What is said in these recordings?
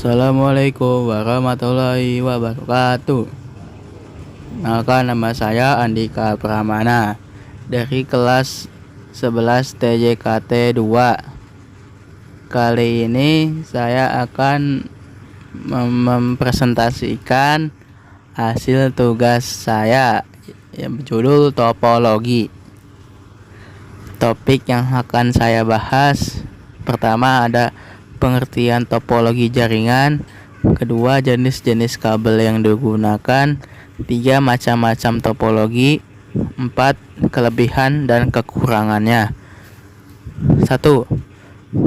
Assalamualaikum warahmatullahi wabarakatuh. Nama saya Andika Pramana dari kelas 11 TJKT 2. Kali ini saya akan mempresentasikan hasil tugas saya yang berjudul topologi. Topik yang akan saya bahas pertama ada pengertian topologi jaringan, kedua jenis-jenis kabel yang digunakan, tiga macam-macam topologi, empat kelebihan dan kekurangannya. 1.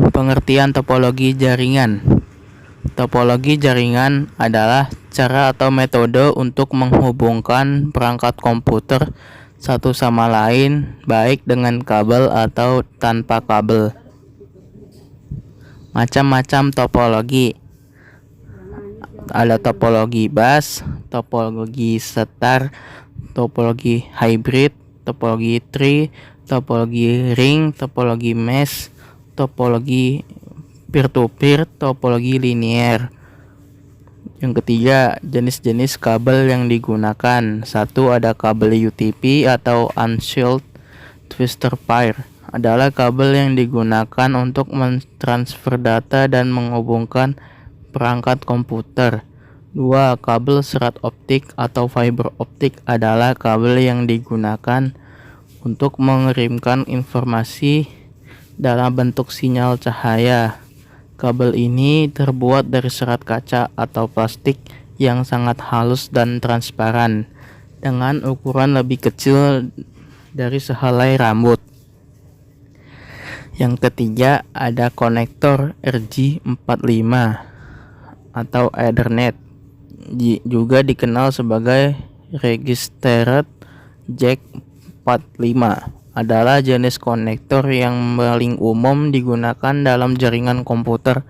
Pengertian topologi jaringan. Topologi jaringan adalah cara atau metode untuk menghubungkan perangkat komputer satu sama lain, baik dengan kabel atau tanpa kabel. Macam-macam topologi. Ada topologi bus, topologi setar, topologi hybrid, topologi tree, topologi ring, topologi mesh, topologi peer-to-peer, topologi linear. Yang ketiga, jenis-jenis kabel yang digunakan. 1. Ada kabel UTP atau Unshielded Twistor Pair. Adalah kabel yang digunakan untuk mentransfer data dan menghubungkan perangkat komputer. 2. Kabel serat optik atau fiber optik adalah kabel yang digunakan untuk mengirimkan informasi dalam bentuk sinyal cahaya. Kabel ini terbuat dari serat kaca atau plastik yang sangat halus dan transparan, dengan ukuran lebih kecil dari sehelai rambut. Yang ketiga ada konektor RJ45 atau Ethernet, juga dikenal sebagai Registered Jack 45. Adalah jenis konektor yang paling umum digunakan dalam jaringan komputer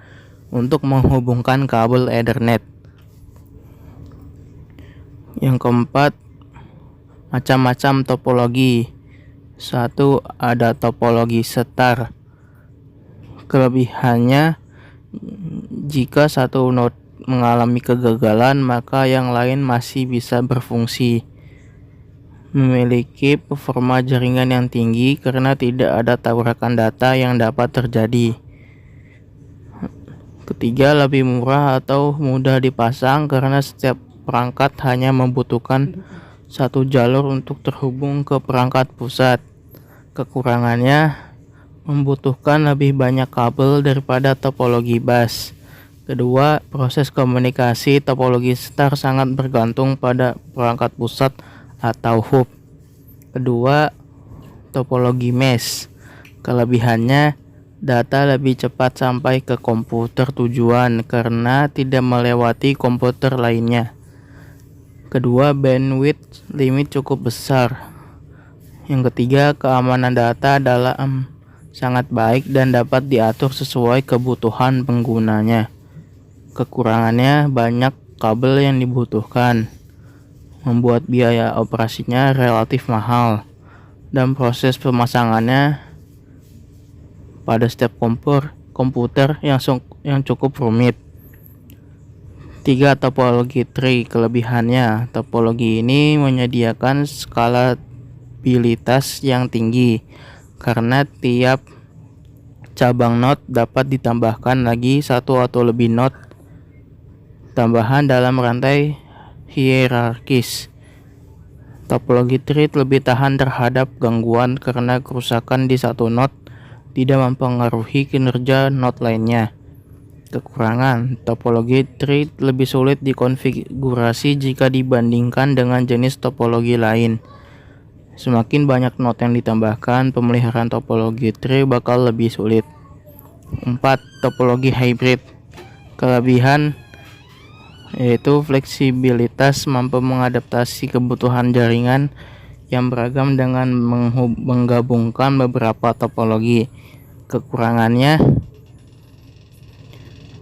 untuk menghubungkan kabel Ethernet. Yang keempat, macam-macam topologi. 1. Ada topologi setar. Kelebihannya, jika satu node mengalami kegagalan, maka yang lain masih bisa berfungsi. Memiliki performa jaringan yang tinggi karena tidak ada tabrakan data yang dapat terjadi. Ketiga, lebih murah atau mudah dipasang karena setiap perangkat hanya membutuhkan satu jalur untuk terhubung ke perangkat pusat. Kekurangannya, membutuhkan lebih banyak kabel daripada topologi bus. Kedua, proses komunikasi topologi setar sangat bergantung pada perangkat pusat atau hub. Kedua, topologi mesh. Kelebihannya, data lebih cepat sampai ke komputer tujuan karena tidak melewati komputer lainnya. Kedua, bandwidth limit cukup besar. Yang ketiga, keamanan data adalah sangat baik dan dapat diatur sesuai kebutuhan penggunanya. Kekurangannya, banyak kabel yang dibutuhkan, membuat biaya operasinya relatif mahal, dan proses pemasangannya pada setiap komputer yang cukup rumit. 3. Topologi tree. Kelebihannya, topologi ini menyediakan skalabilitas yang tinggi karena tiap cabang node dapat ditambahkan lagi satu atau lebih node tambahan dalam rantai hierarkis. Topologi tree lebih tahan terhadap gangguan karena kerusakan di satu node tidak mempengaruhi kinerja node lainnya. Kekurangan, topologi tree lebih sulit dikonfigurasi jika dibandingkan dengan jenis topologi lain. Semakin banyak node yang ditambahkan, pemeliharaan topologi tree bakal lebih sulit. 4. Topologi hybrid. Kelebihan yaitu fleksibilitas, mampu mengadaptasi kebutuhan jaringan yang beragam dengan menggabungkan beberapa topologi. Kekurangannya,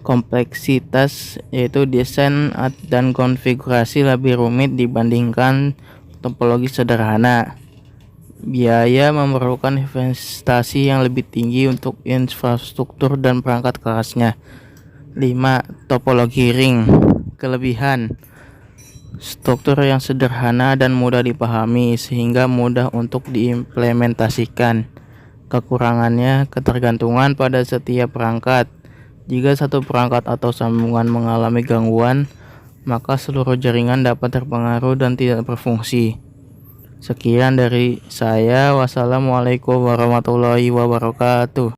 kompleksitas, yaitu desain dan konfigurasi lebih rumit dibandingkan topologi sederhana. Biaya memerlukan investasi yang lebih tinggi untuk infrastruktur dan perangkat kerasnya. 5. Topologi ring. Kelebihan: struktur yang sederhana dan mudah dipahami sehingga mudah untuk diimplementasikan. Kekurangannya, ketergantungan pada setiap perangkat. Jika satu perangkat atau sambungan mengalami gangguan, maka seluruh jaringan dapat terpengaruh dan tidak berfungsi. Sekian dari saya. Wassalamualaikum warahmatullahi wabarakatuh.